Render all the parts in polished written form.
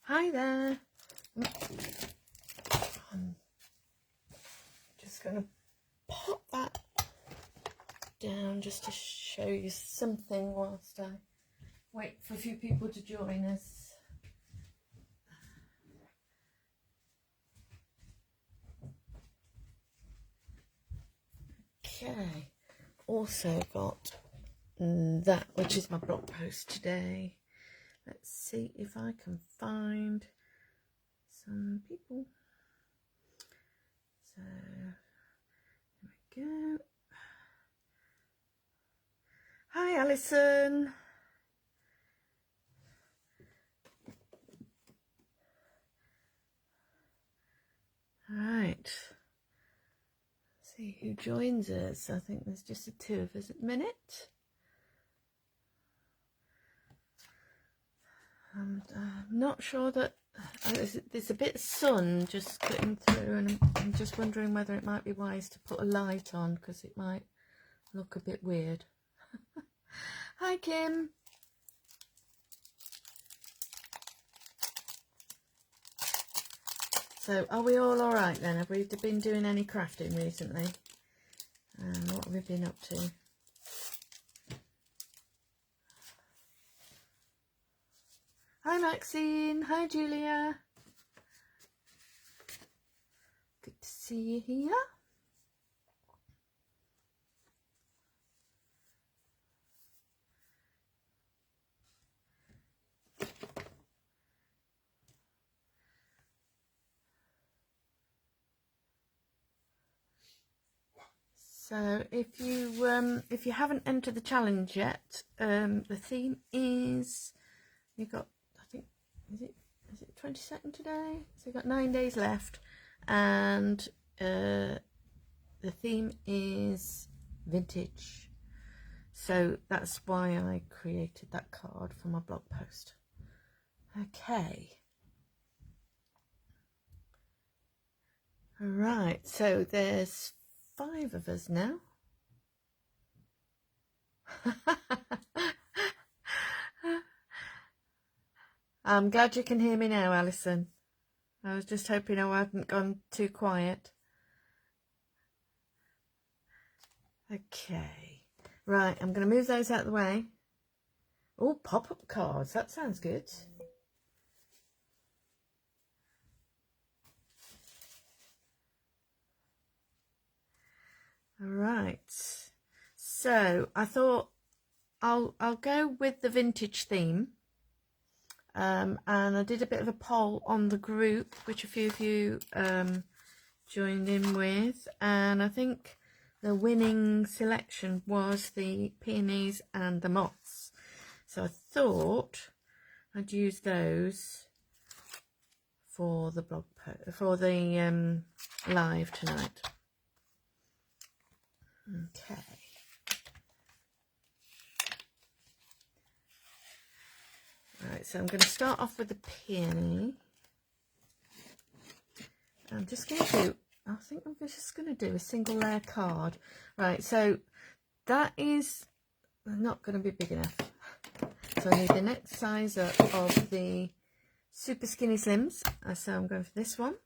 Hi there. I'm just going to pop that down just to show you something whilst I wait for a few people to join us. Okay, also got that, which is my blog post today. Let's see if I can find some people. So here we go. Hi Alison. Right. See who joins us. I think there's just the two of us at the minute. I'm not sure that there's a bit of sun just cutting through, and I'm just wondering whether it might be wise to put a light on because it might look a bit weird. Hi Kim. So are we all alright then? Have we been doing any crafting recently? What have we been up to? Hi Maxine, hi Julia. Good to see you here. So if you haven't entered the challenge yet, the theme is, you've got, I think, is it 22nd today? So you've got 9 days left, and the theme is vintage. So that's why I created that card for my blog post. Okay. All right, so there's 5 of us now. I'm glad you can hear me now, Alison. I was just hoping I hadn't gone too quiet. Okay, right, I'm going to move those out of the way. Oh, pop-up cards, that sounds good. All right, so I thought I'll go with the vintage theme. And I did a bit of a poll on the group, which a few of you joined in with, and I think the winning selection was the peonies and the moths. So I thought I'd use those for the blog post, for the live tonight. Okay. Right, so I'm going to start off with the peony. I'm just going to do, I think I'm just going to do a single layer card. Right, so that is not going to be big enough. So I need the next size up of the Super Skinny Slims. So I'm going for this one.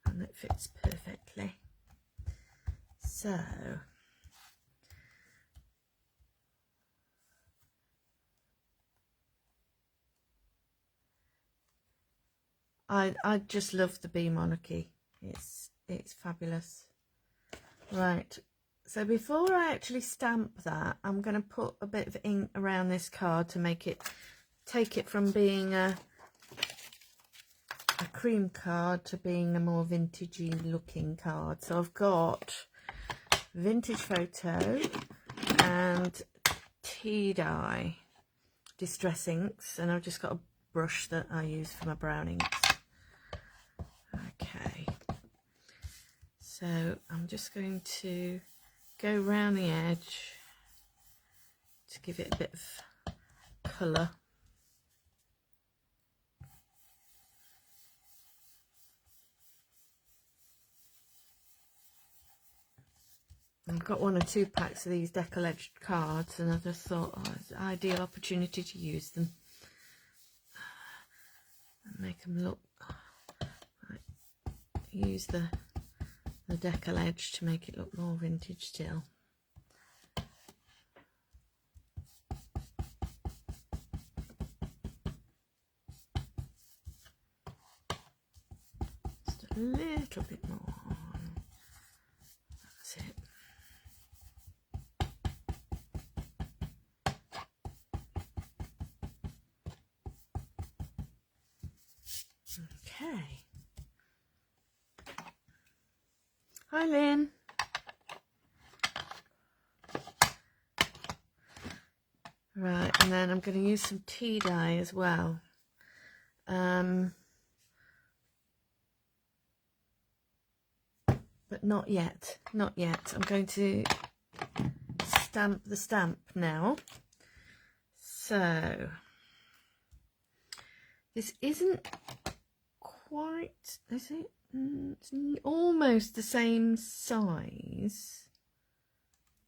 And it fits perfectly. So I just love the Bee Monarchy. It's fabulous. Right, so before I actually stamp that, I'm going to put a bit of ink around this card to make it, take it from being a cream card to being a more vintagey looking card. So I've got Vintage Photo and Tea Dye Distress Inks, and I've just got a brush that I use for my brown inks. Okay, so I'm just going to go round the edge to give it a bit of colour. I've got 1 or 2 packs of these decal edged cards, and I just thought, oh, it's an ideal opportunity to use them. make them look, right, use the decal edge to make it look more vintage still. Just a little bit more. That's it. Okay. Hi, Lynn. Right, and then I'm going to use some tea dye as well. But not yet, not yet. I'm going to stamp the stamp now. So, this isn't quite, is it? It's almost the same size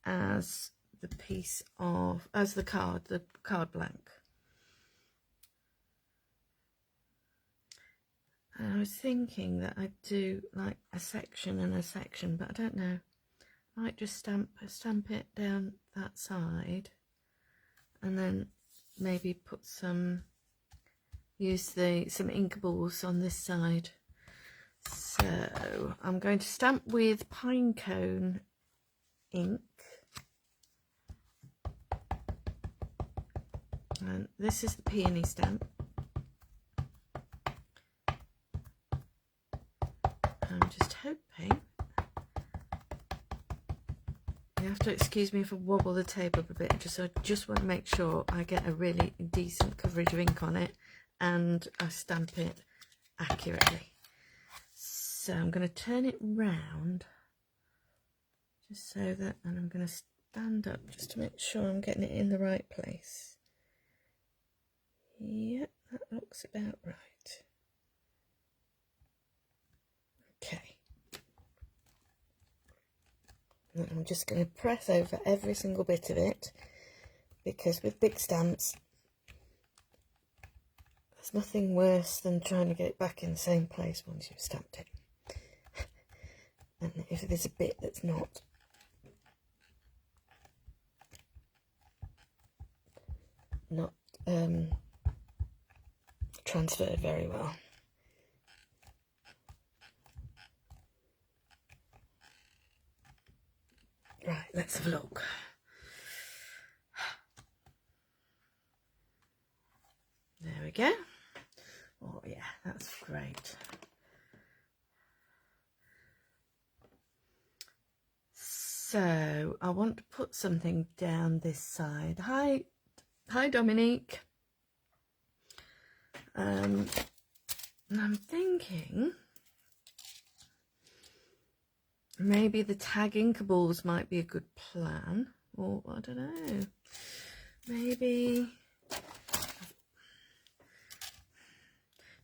as the piece of, as the card blank. And I was thinking that I'd do like a section and a section, but I don't know. I might just stamp it down that side, and then maybe put some, use some inkables on this side. So I'm going to stamp with pine cone ink, and this is the peony stamp. I'm just hoping, you have to excuse me if I wobble the tape up a bit, I just want to make sure I get a really decent coverage of ink on it and I stamp it accurately. So I'm going to turn it round just so that, and I'm going to stand up just to make sure I'm getting it in the right place. Yep, that looks about right. Okay. And I'm just going to press over every single bit of it, because with big stamps, there's nothing worse than trying to get it back in the same place once you've stamped it. And if there's a bit that's not transferred very well. Right, let's have a look. There we go. Oh yeah, that's great. So I want to put something down this side. Hi Dominique. And I'm thinking maybe the tag inkables might be a good plan, or I don't know, maybe,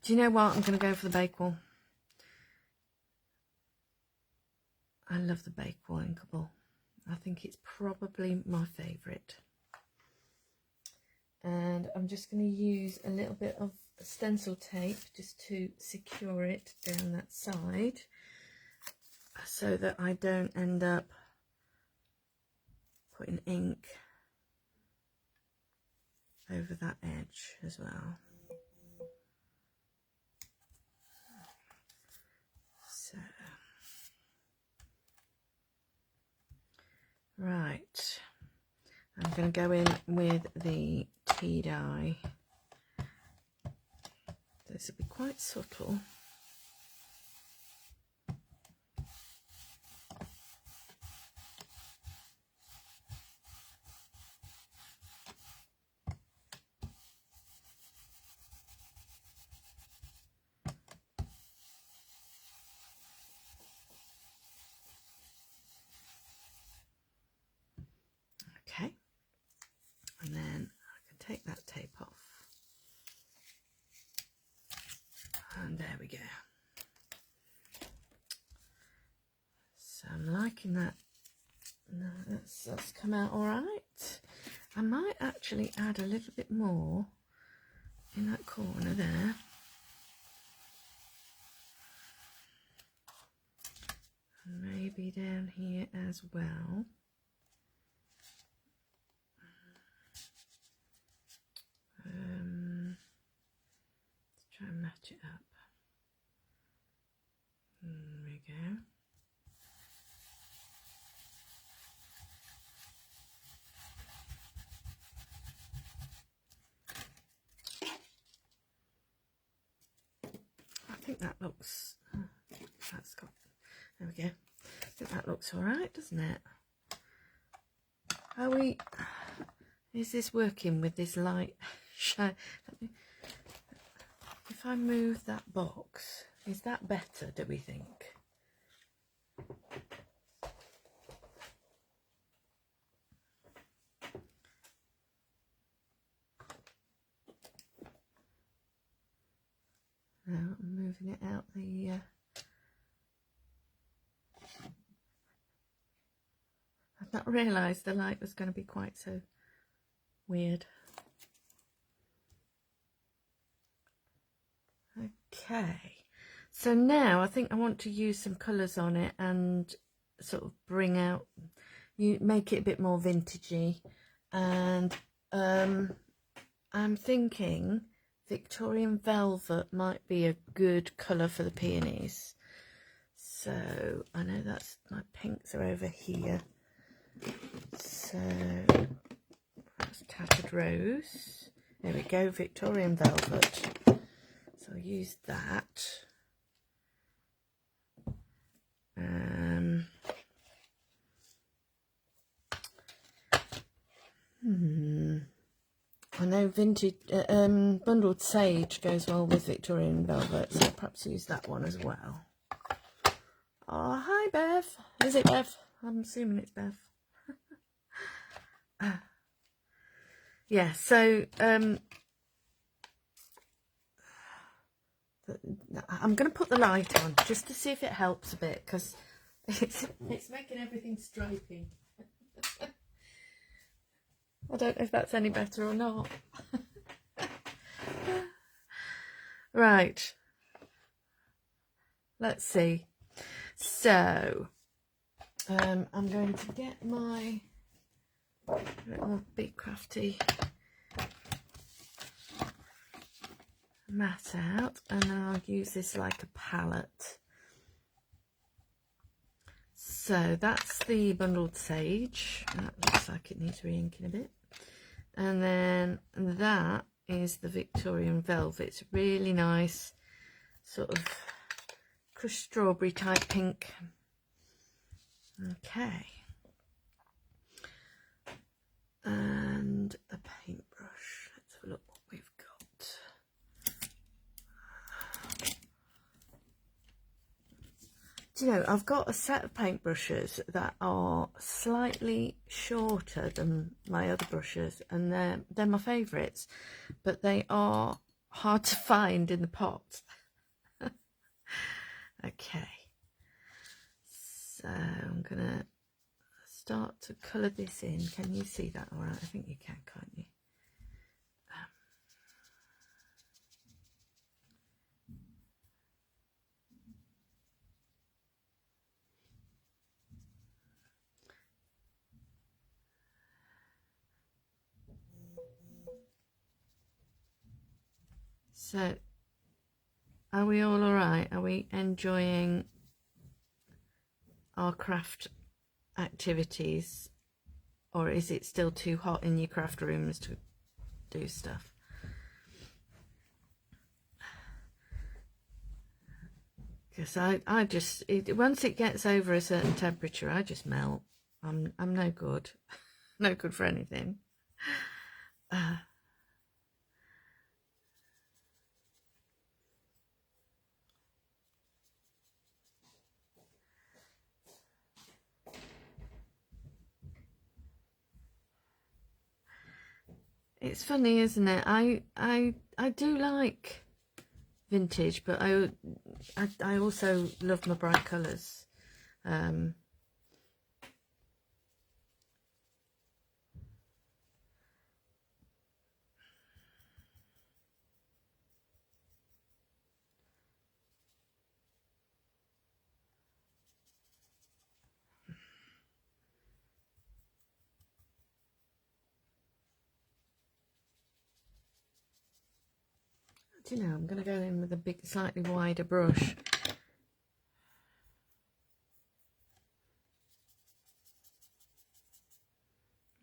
do you know what, I'm going to go for the Bakewell. I love the Bakewell inkable. I think it's probably my favourite. And I'm just going to use a little bit of stencil tape just to secure it down that side, so that I don't end up putting ink over that edge as well. So, right, I'm going to go in with the tea dye. This will be quite subtle. Okay, and then I can take that tape off, and there we go. So I'm liking that. No, that's come out all right. I might actually add a little bit more in that corner there. be down here as well. Let's try and match it up. There we go. I think that looks, that's got, there we go. I think that looks all right, doesn't it? Are we, is this working with this light shine? If I move that box, is that better, do we think? No, I'm moving it out the I've not realised the light was going to be quite so weird. Okay, so now I think I want to use some colours on it and sort of bring out, you make it a bit more vintagey, and I'm thinking Victorian velvet might be a good colour for the peonies. So I know that's, my pinks are over here. So that's tattered rose. There we go, Victorian velvet. So I'll use that. I know vintage bundled sage goes well with Victorian velvet, so I'll perhaps use that one as well. Oh, hi Bev. Is it Bev? I'm assuming it's Bev. Yeah, so I'm going to put the light on just to see if it helps a bit, because it's making everything stripy. I don't know if that's any better or not. Right, let's see. So I'm going to get my little Bee Crafty mat out, and then I'll use this like a palette. So that's the bundled sage. That looks like it needs re-inking a bit. And then that is the Victorian velvet. It's really nice, sort of crushed strawberry type pink. Okay. And a paintbrush. Let's have a look what we've got. Do you know, I've got a set of paintbrushes that are slightly shorter than my other brushes, and they're my favourites, but they are hard to find in the pot. Okay, so I'm gonna start to colour this in. Can you see that all right? I think you can, can't you? So, are we all right? Are we enjoying our craft activities, or is it still too hot in your craft rooms to do stuff? Because I just, once it gets over a certain temperature, I just melt. I'm no good. No good for anything. It's funny, isn't it? I do like vintage, but I also love my bright colours. you know, I'm going to go in with a big, slightly wider brush.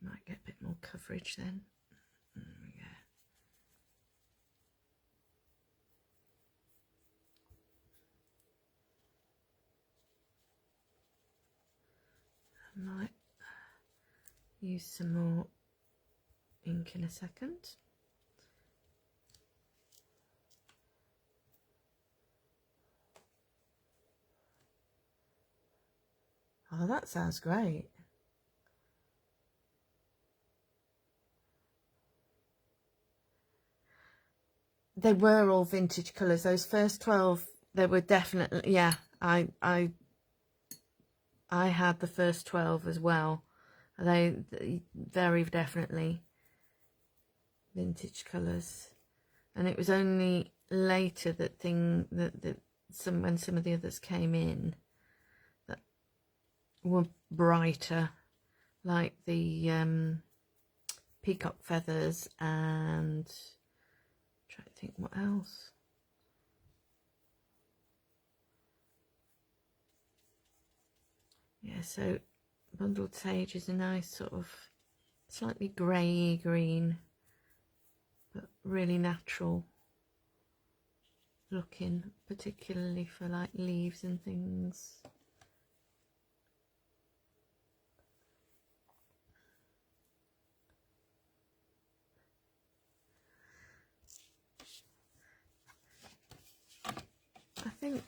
Might get a bit more coverage then. There we go. I might use some more ink in a second. Oh, that sounds great. They were all vintage colours. Those first 12, they were definitely, yeah, I had the first 12 as well. They very definitely vintage colours. And it was only later that when some of the others came in that were brighter, like the peacock feathers, and try to think what else. Yeah, so bundled sage is a nice sort of slightly grey green, but really natural looking, particularly for like leaves and things. I think,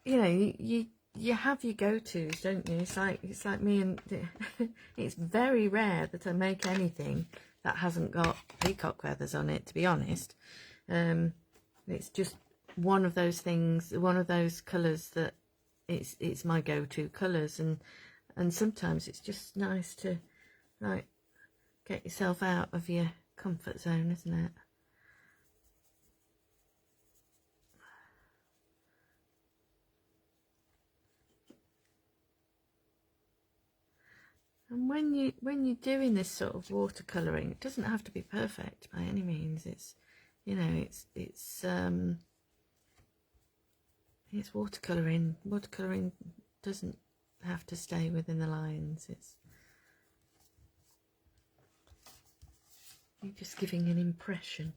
you know, you have your go-tos, don't you? It's like me, and it's very rare that I make anything that hasn't got peacock feathers on it, to be honest. It's just one of those things, one of those colours that it's my go-to colours, and sometimes it's just nice to like get yourself out of your comfort zone, isn't it? And when you're doing this sort of watercolouring, it doesn't have to be perfect by any means. It's, you know, it's watercolouring. Watercolouring doesn't have to stay within the lines. You're just giving an impression.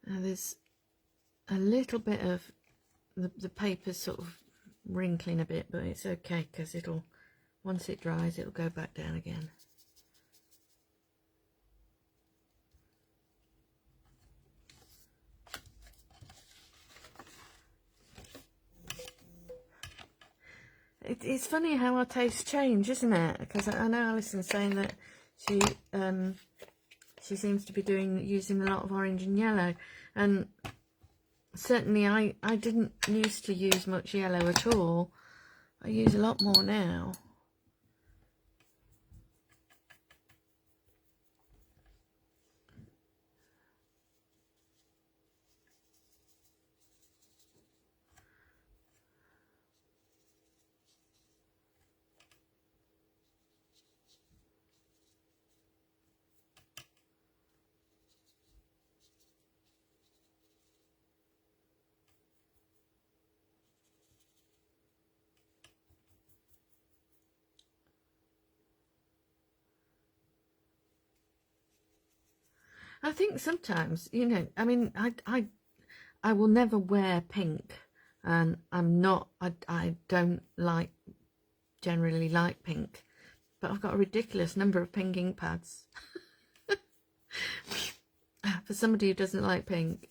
Now there's a little bit of the paper's sort of wrinkling a bit, but it's okay because it'll, once it dries, it'll go back down again. It's funny how our tastes change, isn't it? Because I know Alison's saying that she seems to be using a lot of orange and yellow, and certainly I didn't used to use much yellow at all. I use a lot more now. I think sometimes, you know, I mean, I will never wear pink, and I don't generally like pink, but I've got a ridiculous number of pink ink pads. For somebody who doesn't like pink.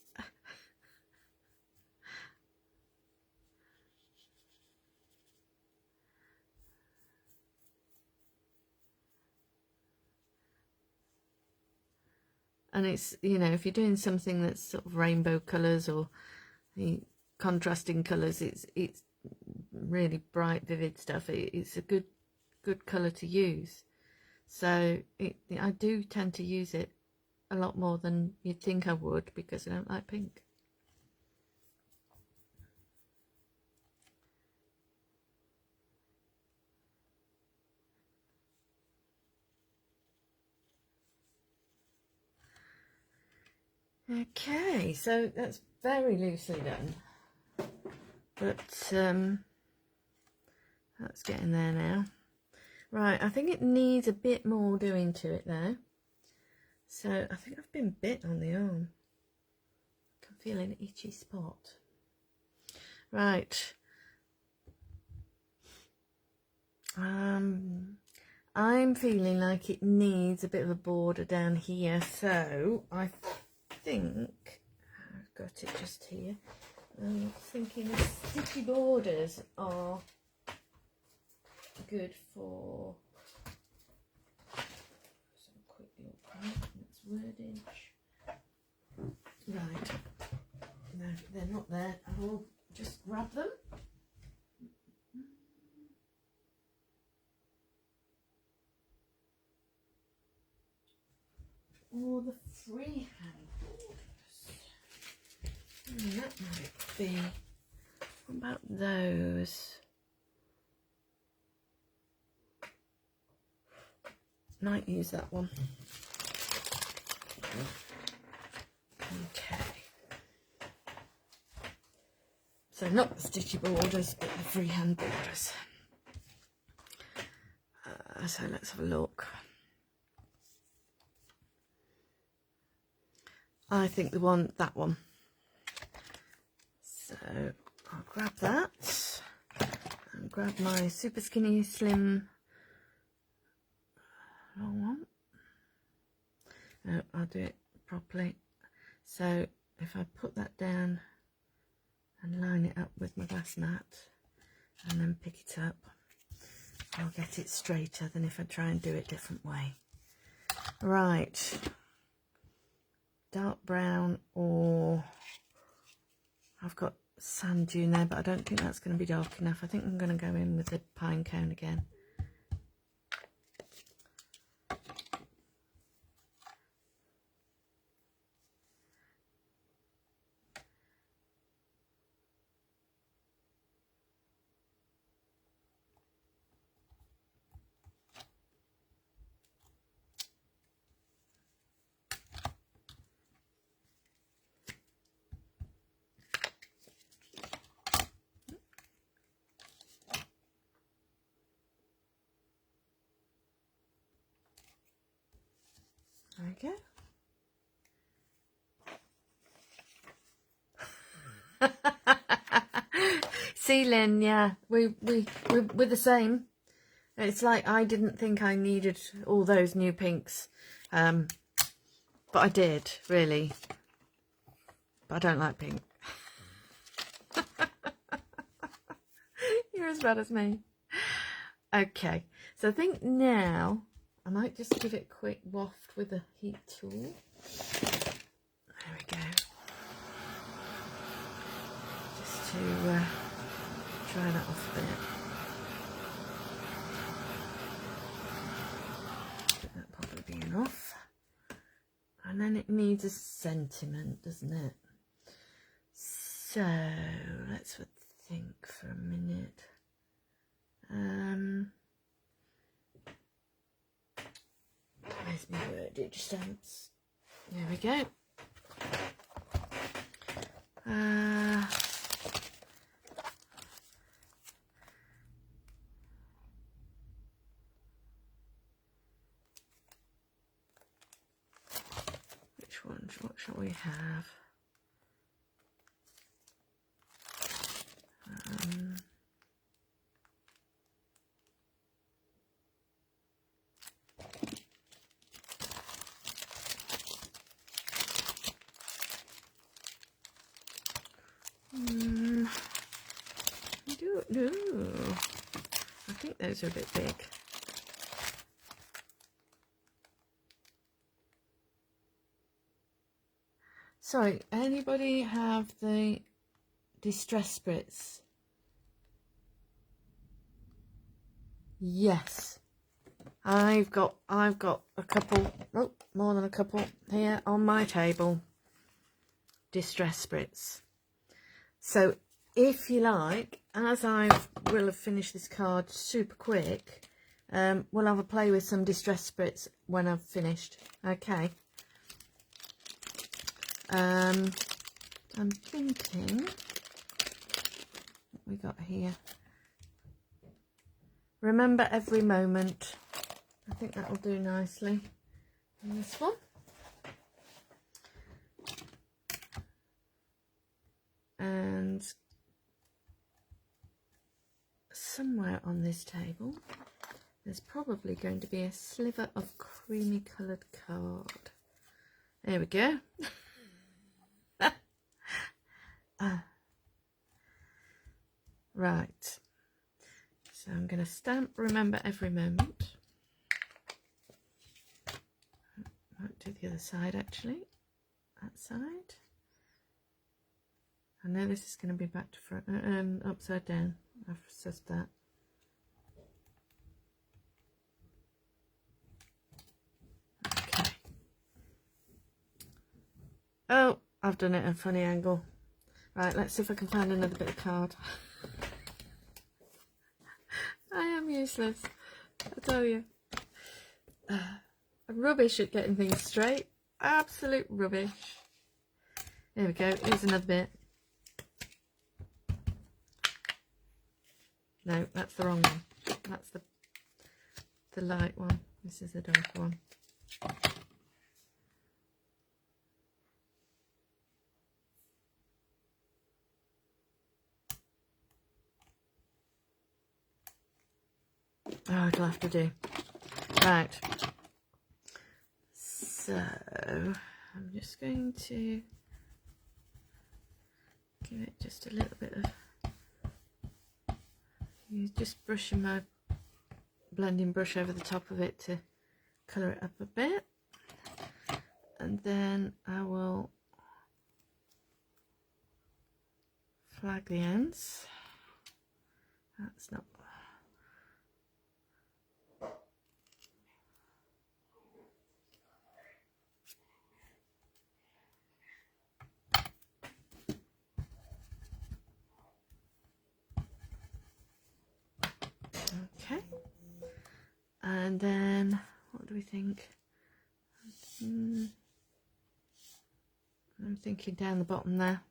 And it's, you know, if you're doing something that's sort of rainbow colours or the contrasting colours, it's really bright, vivid stuff, it's a good colour to use. So I do tend to use it a lot more than you'd think I would, because I don't like pink. Okay, so that's very loosely done, but that's getting there now. Right, I think it needs a bit more doing to it there. So I think I've been bit on the arm. I can feel an itchy spot. Right. I'm feeling like it needs a bit of a border down here, so I think I've got it just here. I'm thinking the sticky borders are good for some quick look. That's wordage. Right. No, they're not there. I will just grab them. Or the freehand borders. That might be. What about those? Might use that one. Okay. So not the stitchy borders, but the freehand borders. So let's have a look. I think that one. So I'll grab that and grab my super skinny slim long one. No, I'll do it properly. So if I put that down and line it up with my glass mat and then pick it up, I'll get it straighter than if I try and do it a different way. Right. Dark brown, or I've got sand dune there, but I don't think that's going to be dark enough. I think I'm going to go in with the pine cone again. There we go. See, Lynn, yeah, we're the same. It's like I didn't think I needed all those new pinks, but I did, really. But I don't like pink. You're as bad as me. Okay, so I think now I might just give it a quick waft with a heat tool. There we go. Just to dry that off a bit. That'll probably be enough. And then it needs a sentiment, doesn't it? So let's think for a minute. Where's my wordage stamps? There we go. Which ones? What shall we have? I think those are a bit big. Sorry, anybody have the distress spritz? Yes, I've got a couple, oh, more than a couple here on my table. Distress spritz. So if you like, as I will have finished this card super quick, we'll have a play with some distress spritz when I've finished. Okay. I'm thinking, what we got here? Remember every moment. I think that will do nicely. And this one. And somewhere on this table, there's probably going to be a sliver of creamy coloured card. There we go. Right. So I'm going to stamp remember every moment. Might do the other side actually. That side. I know this is going to be back to front, upside down. I've sussed that. Okay. Oh, I've done it at a funny angle. Right, let's see if I can find another bit of card. I am useless, I tell you. I'm rubbish at getting things straight. Absolute rubbish. There we go, here's another bit. No, that's the wrong one. That's the light one. This is the dark one. Oh, it'll have to do. Right. So, I'm just going to give it just a little bit of... Just brushing my blending brush over the top of it to colour it up a bit, and then I will flag the ends. That's not... Okay, and then what do we think? I'm thinking down the bottom there,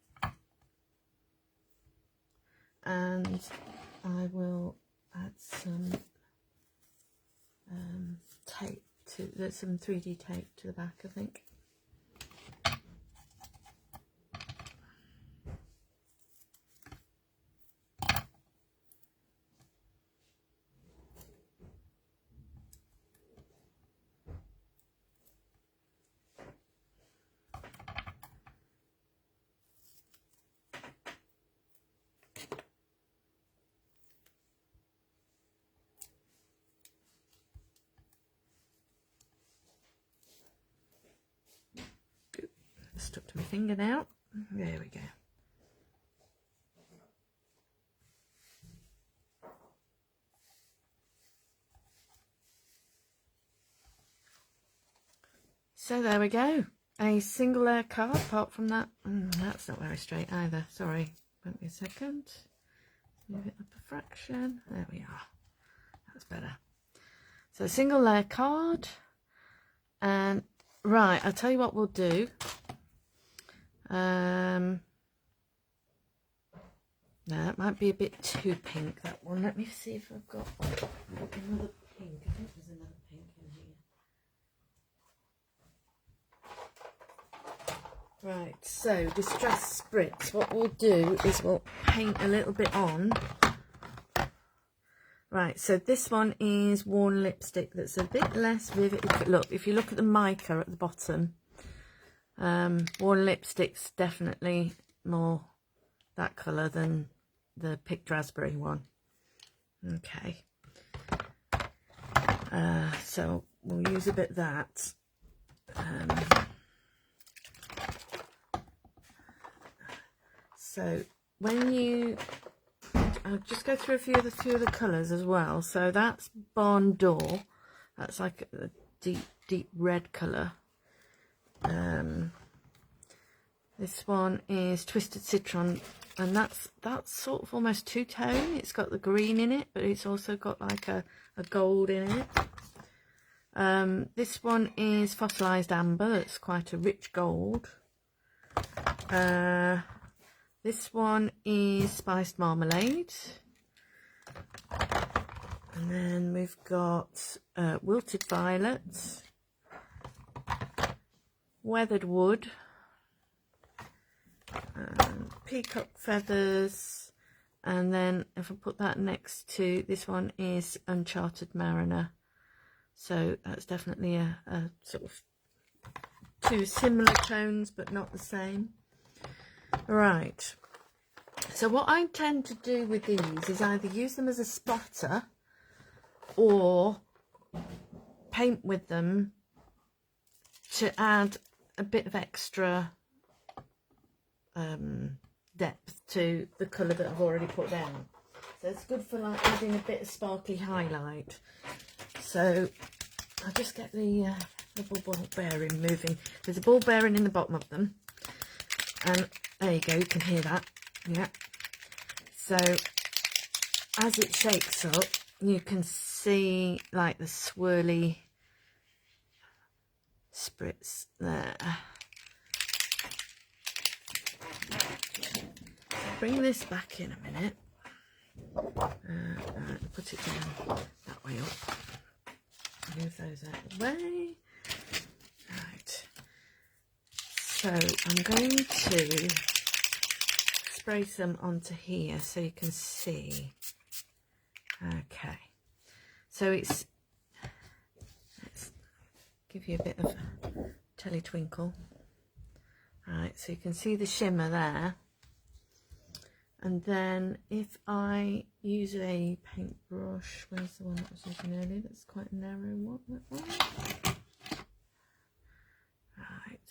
and I will add some tape to, there's some 3D tape to the back, I think. Stuck to my finger now. There we go. So there we go. A single layer card. Apart from that, that's not very straight either. Sorry. Wait me a second. Move it up a fraction. There we are. That's better. So a single layer card. And right, I'll tell you what we'll do. No, that might be a bit too pink, that one. Let me see if I've got another pink. I think there's another pink in here. Right, so Distress Spritz. What we'll do is we'll paint a little bit on. Right, so this one is worn lipstick that's a bit less vivid. Look, if you look at the mica at the bottom, worn lipstick's definitely more that colour than the picked raspberry one. Okay, so we'll use a bit of that. So when you, I'll just go through a few of the colours as well. So that's Barn Door. That's like a deep red colour. This one is Twisted Citron, and that's sort of almost two-tone. It's got the green in it, but it's also got like a gold in it. This one is Fossilized Amber. That's quite a rich gold. This one is Spiced Marmalade. And then we've got Wilted Violet, Weathered Wood, Peacock Feathers, and then if I put that next to this one is Uncharted Mariner. So that's definitely a sort of two similar tones but not the same. Right, so what I tend to do with these is either use them as a spotter or paint with them to add a bit of extra depth to the colour that I've already put down. So it's good for like adding a bit of sparkly highlight. So I'll just get the ball bearing moving. There's a ball bearing in the bottom of them, and there you go, you can hear that. Yeah, so as it shakes up you can see like the swirly spritz there. Bring this back in a minute. Right, put it down that way up. Move those out of the way. Right. So I'm going to spray some onto here so you can see. Okay. So let's give you a bit of telly twinkle. Right, so you can see the shimmer there. And then if I use a paintbrush, where's the one that I was using earlier? That's quite a narrow one, that one. Right.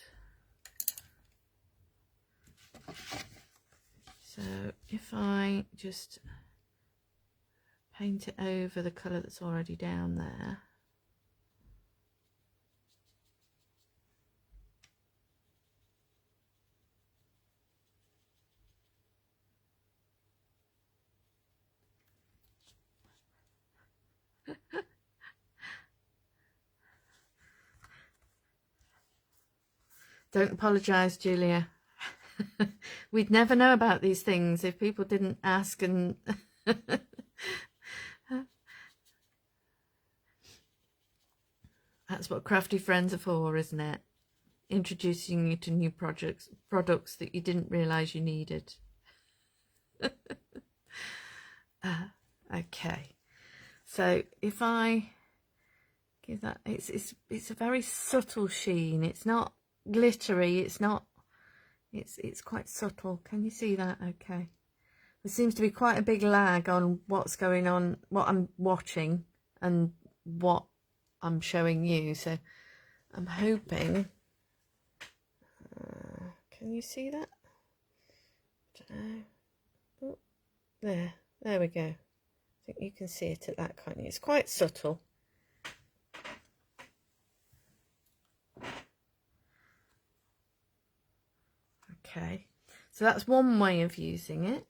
So if I just paint it over the colour that's already down there. Don't apologise, Julia. We'd never know about these things if people didn't ask, and that's what crafty friends are for, isn't it? Introducing you to new products that you didn't realise you needed. Okay, so if I give that, it's a very subtle sheen. It's not glittery. It's not. It's quite subtle. Can you see that? Okay. There seems to be quite a big lag on what's going on, what I'm watching, and what I'm showing you. So I'm hoping. Can you see that? I don't know. Oh, there we go. I think you can see it at that, can't you? It's quite subtle. Okay, so that's one way of using it.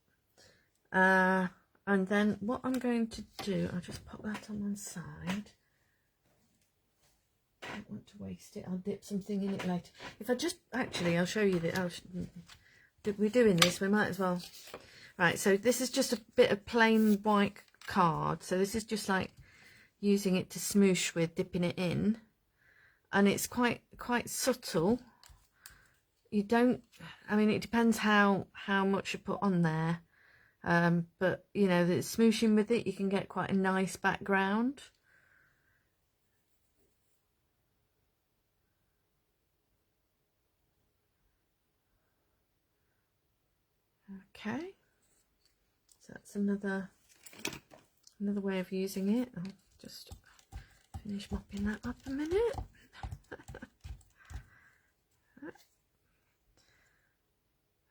And then what I'm going to do, I'll just pop that on one side. I don't want to waste it. I'll dip something in it later. If I just, actually, I'll show you that. We're doing this, we might as well. Right, so this is just a bit of plain white card. So this is just like using it to smoosh with, dipping it in. And it's quite subtle. You don't, I mean, it depends how much you put on there. But, you know, the smooshing with it, you can get quite a nice background. Okay, so that's another way of using it. I'll just finish mopping that up a minute.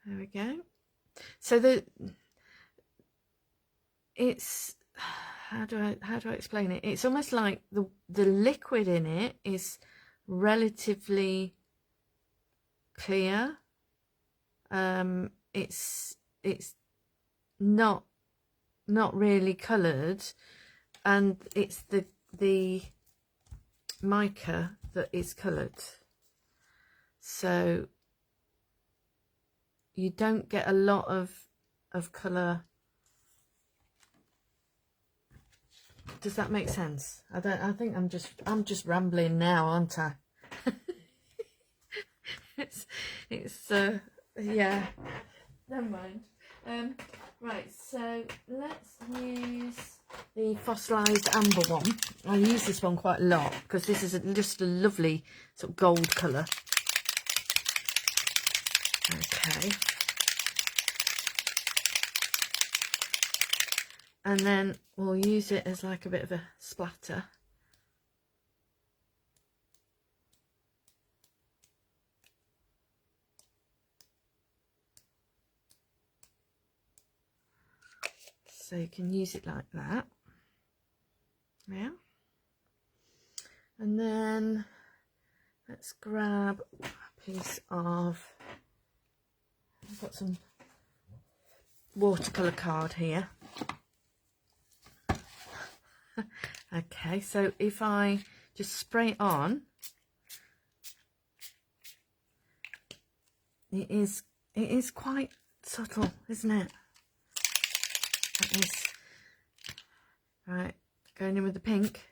There we go. So it's how do I explain it? It's almost like the liquid in it is relatively clear. It's not really coloured, and it's the mica that is coloured, so you don't get a lot of colour. Does that make sense? I think I'm just rambling now, aren't I? it's yeah, never mind. Right, so let's use the fossilised amber one. I use this one quite a lot because this is just a lovely sort of gold colour. Okay. And then we'll use it as like a bit of a splatter. So you can use it like that. Yeah. And then let's grab a piece of, I've got some watercolour card here. Okay, so if I just spray it on, it is quite subtle, isn't it? That is right. Going in with the pink.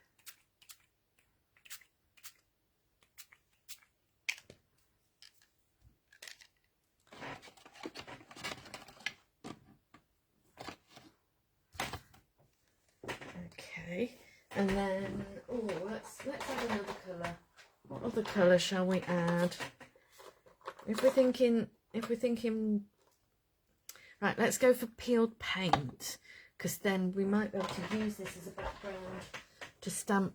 Okay, and then let's add another colour. What other colour shall we add? If we're thinking right, let's go for peeled paint, because then we might be able to use this as a background to stamp,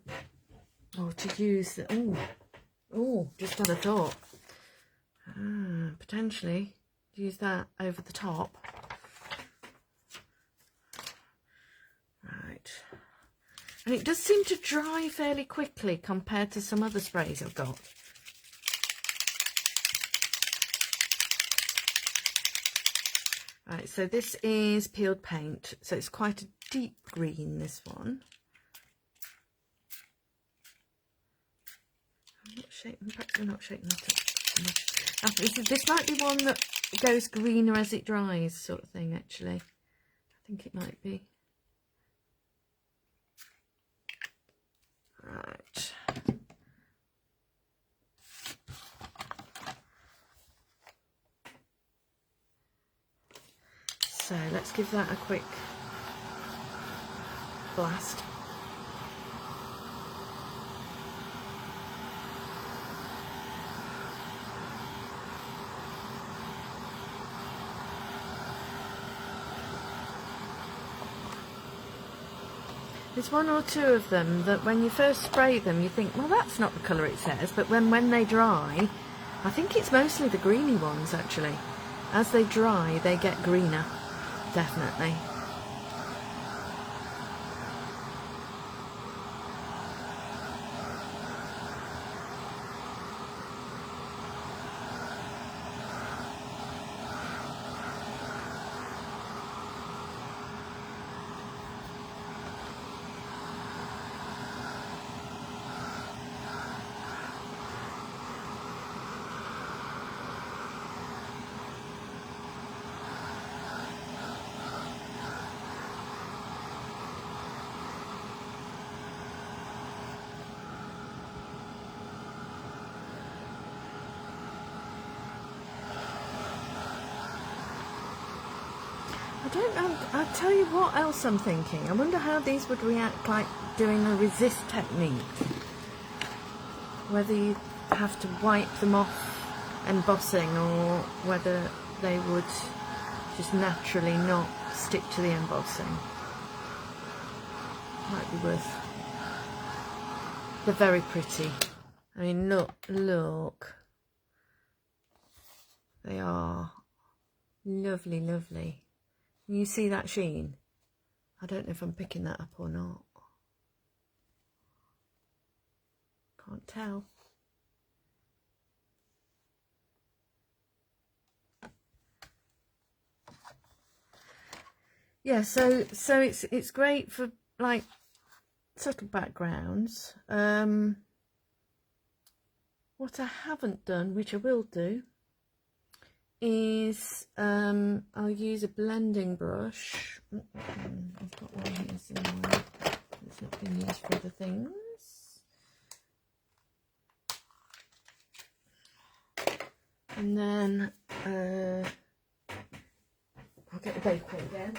or to use the just had a thought. Potentially use that over the top. Right. And it does seem to dry fairly quickly compared to some other sprays I've got. Right, so this is peeled paint, so it's quite a deep green, this one. Perhaps we're not shaking that up so much. This might be one that goes greener as it dries, sort of thing, actually. I think it might be. Right. So let's give that a quick blast. There's one or two of them that when you first spray them you think, well, that's not the colour it says, but when they dry, I think it's mostly the greeny ones actually. As they dry they get greener, definitely. I don't know, I'll tell you what else I'm thinking. I wonder how these would react like doing a resist technique. Whether you have to wipe them off embossing or whether they would just naturally not stick to the embossing. Might be worth. They're very pretty. I mean, look. They are lovely, lovely. You see that sheen? I don't know if I'm picking that up or not. Can't tell. Yeah, so it's great for like subtle backgrounds. What I haven't done, which I will do, is I'll use a blending brush. I've got one here somewhere. It's not been used for other things. And then I'll get the bakeware again.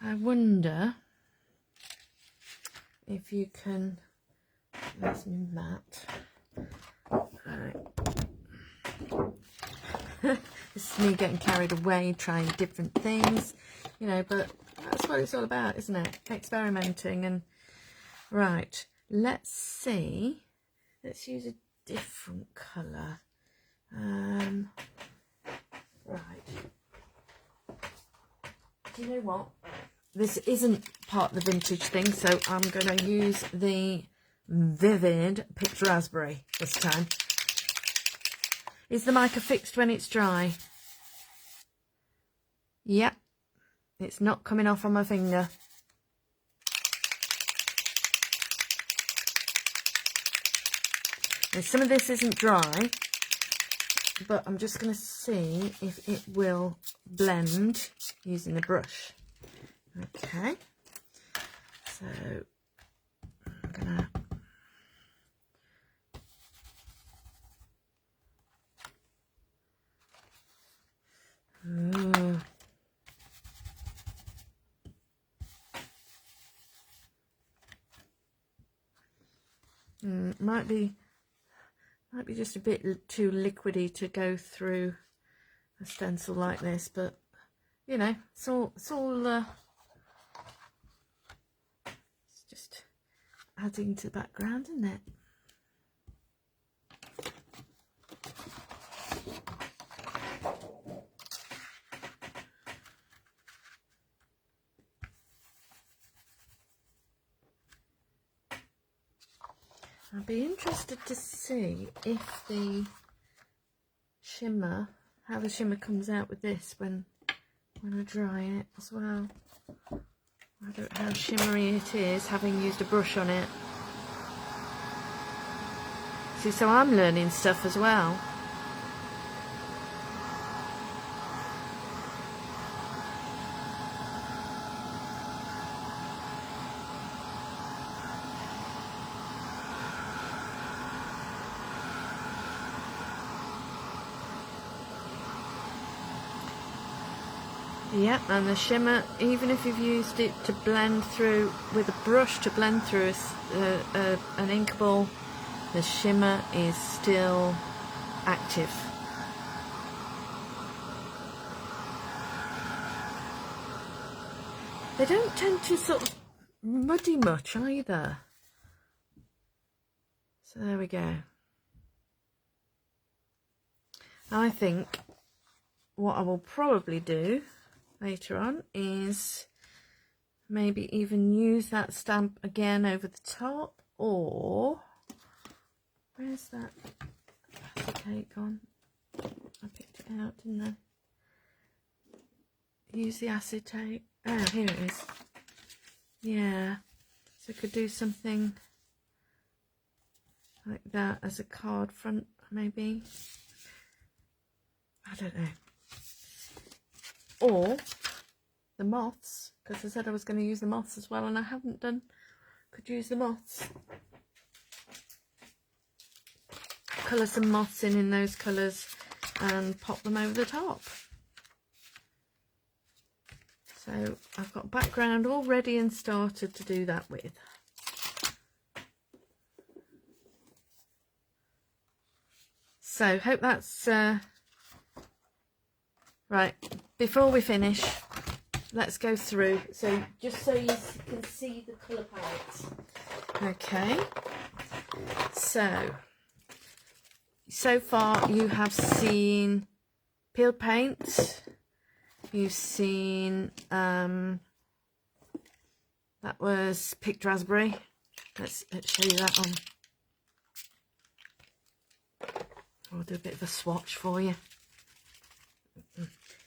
I wonder if you can, where's my mat? Right. This is me getting carried away, trying different things, you know, but that's what it's all about, isn't it? Experimenting. And right, let's see, let's use a different colour. Right. Do you know what? This isn't part of the vintage thing, so I'm going to use the Vivid Picked Raspberry this time. Is the mica fixed when it's dry? Yep. It's not coming off on my finger. Now, some of this isn't dry, but I'm just going to see if it will blend using the brush. Okay, so I'm gonna might be just a bit too liquidy to go through a stencil like this, but you know, it's all it's just adding to the background, isn't it? I'd be interested to see if the shimmer, how the shimmer comes out with this when I dry it as well. I don't know how shimmery it is, having used a brush on it. See, so I'm learning stuff as well. Yep, and the shimmer, even if you've used it to blend through with a brush to blend through an inkable, the shimmer is still active. They don't tend to sort of muddy much either. So there we go. I think what I will probably do later on is maybe even use that stamp again over the top, or where's that acetate gone? I picked it out, didn't I? Use the acetate. Oh, here it is. Yeah, so I could do something like that as a card front, maybe. I don't know. Or the moths, because I said I was going to use the moths as well, and I haven't done. Could use the moths. Colour some moths in those colours and pop them over the top. So I've got background all ready and started to do that with. So hope that's right. Before we finish, let's go through. So just so you can see the colour palette. Okay. So far you have seen peeled paint, you've seen, that was picked raspberry. Let's show you that on. I'll do a bit of a swatch for you.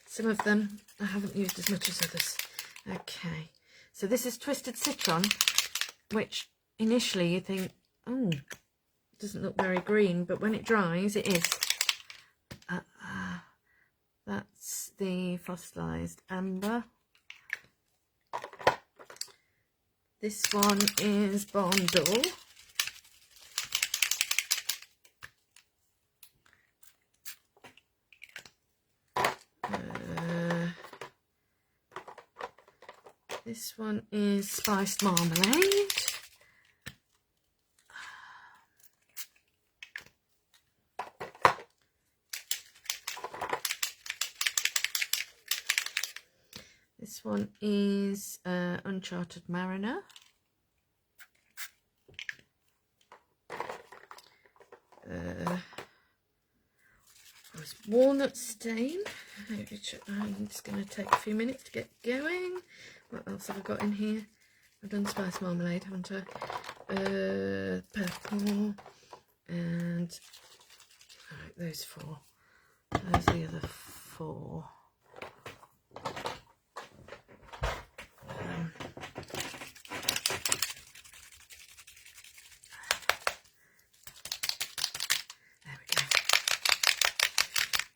Some of them I haven't used as much as others. Okay, so this is Twisted Citron, which initially you think, oh, it doesn't look very green, but when it dries, it is. That's the fossilized amber. This one is Bondle. This one is Spiced Marmalade. This one is Uncharted Mariner. There's Walnut Stain, which I'm just going to take a few minutes to get going. What else have I got in here? I've done Spice Marmalade, haven't I? Purple, and right, those four. Those are the other four.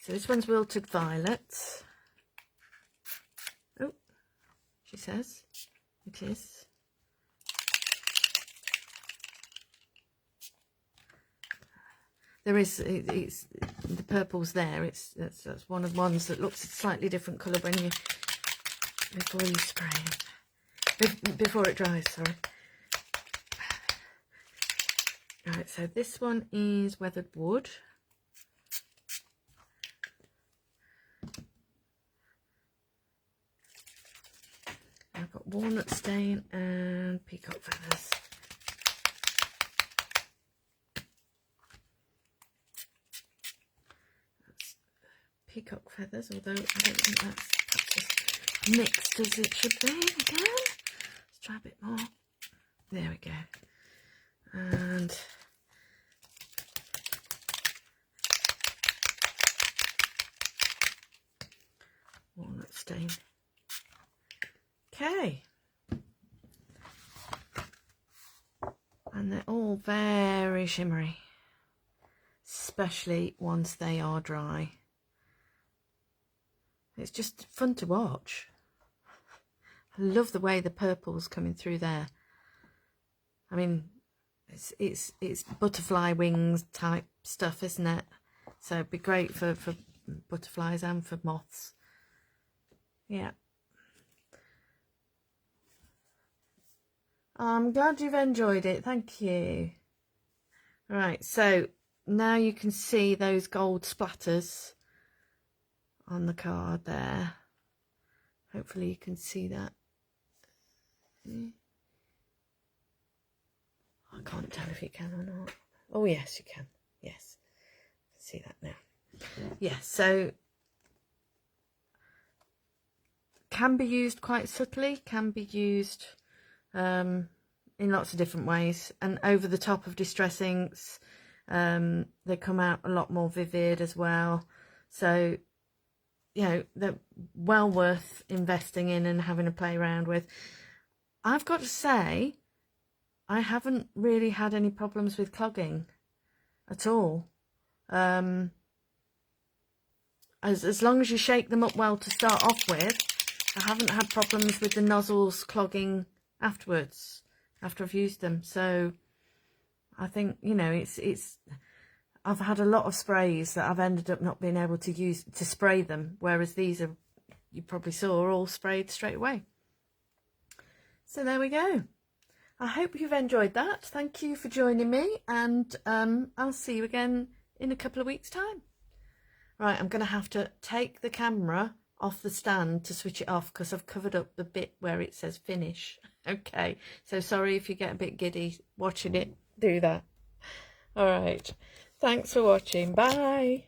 So this one's Wilted Violet. Oh, she says it is. There is, it's the purple's there. That's one of the ones that looks a slightly different colour when you before you spray it, before it dries. Sorry. Right, so this one is Weathered Wood. I've got Walnut Stain and Peacock Feathers. That's Peacock Feathers, although I don't think that's perhaps as mixed as it should be. Again, let's try a bit more. There we go. And Walnut Stain. Okay, and they're all very shimmery, especially once they are dry. It's just fun to watch. I love the way the purple's coming through there. I mean, it's butterfly wings type stuff, isn't it? So it'd be great for butterflies and for moths. Yeah. I'm glad you've enjoyed it. Thank you. Right, so now you can see those gold splatters on the card there. Hopefully you can see that. I can't tell if you can or not. Oh yes, you can. Yes, I can see that now. Yes, so can be used quite subtly, can be used in lots of different ways, and over the top of distress inks, they come out a lot more vivid as well. So, you know, they're well worth investing in and having a play around with. I've got to say, I haven't really had any problems with clogging at all. As long as you shake them up well to start off with, I haven't had problems with the nozzles clogging afterwards, after I've used them. So I think, you know, I've had a lot of sprays that I've ended up not being able to use to spray them, whereas these are, you probably saw, are all sprayed straight away. So there we go. I hope you've enjoyed that. Thank you for joining me, and I'll see you again in a couple of weeks' time. Right, I'm going to have to take the camera off the stand to switch it off because I've covered up the bit where it says finish. Okay, so sorry if you get a bit giddy watching it do that. All right, thanks for watching. Bye.